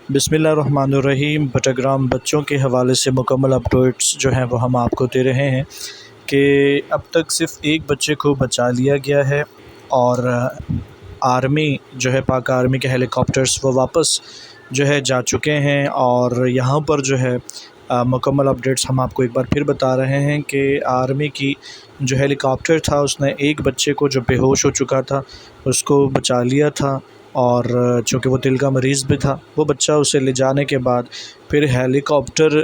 बिस्मिल्लाहिर्रहमानिर्रहीम। बटाग्राम बच्चों के हवाले से मुकम्मल अपडेट्स जो हैं वो हम आपको दे रहे हैं कि अब तक सिर्फ़ एक बच्चे को बचा लिया गया है और आर्मी जो है, पाक आर्मी के हेलीकॉप्टर्स वो वापस जो है जा चुके हैं। और यहाँ पर जो है मुकम्मल अपडेट्स हम आपको एक बार फिर बता रहे हैं कि आर्मी की जो हेलीकॉप्टर था उसने एक बच्चे को जो बेहोश हो चुका था उसको बचा लिया था, और चूँकि वो दिल का मरीज़ भी था, वो बच्चा उसे ले जाने के बाद फिर हेलीकॉप्टर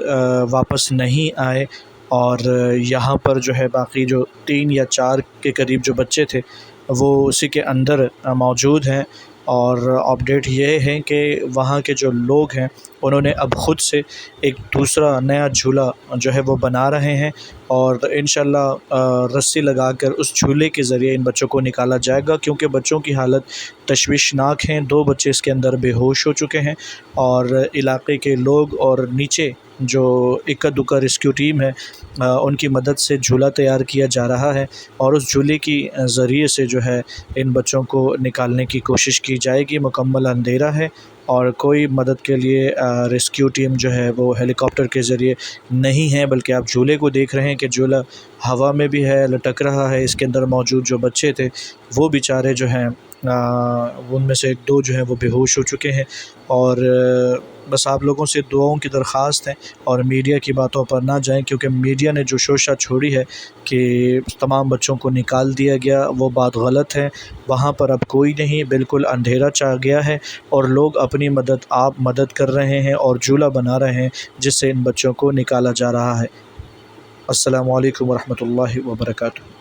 वापस नहीं आए। और यहाँ पर जो है बाकी जो 3 या 4 के करीब जो बच्चे थे वो उसी के अंदर मौजूद हैं। और अपडेट ये है कि वहाँ के जो लोग हैं उन्होंने अब ख़ुद से एक दूसरा नया झूला जो है वो बना रहे हैं, और इंशाअल्लाह रस्सी लगाकर उस झूले के ज़रिए इन बच्चों को निकाला जाएगा, क्योंकि बच्चों की हालत तशवीशनाक हैं। 2 बच्चे इसके अंदर बेहोश हो चुके हैं और इलाके के लोग और नीचे जो इक्का दुक्का रेस्क्यू टीम है उनकी मदद से झूला तैयार किया जा रहा है, और उस झूले की ज़रिए से जो है इन बच्चों को निकालने की कोशिश की जाएगी। मुकम्मल अंधेरा है और कोई मदद के लिए रेस्क्यू टीम जो है वो हेलीकॉप्टर के ज़रिए नहीं है, बल्कि आप झूले को देख रहे हैं कि झूला हवा में भी है, लटक रहा है। इसके अंदर मौजूद जो बच्चे थे वो बेचारे जो हैं उनमें से 2 जो हैं वो बेहोश हो चुके हैं। और बस आप लोगों से दुआओं की दरख्वास्त है और मीडिया की बातों पर ना जाएं, क्योंकि मीडिया ने जो शोशा छोड़ी है कि तमाम बच्चों को निकाल दिया गया, वो बात गलत है। वहाँ पर अब कोई नहीं, बिल्कुल अंधेरा छा गया है और लोग अपनी मदद कर रहे हैं और झूला बना रहे हैं जिससे इन बच्चों को निकाला जा रहा है। अस्सलामु अलैकुम वरहमतुल्लाहि वबरकातुहू।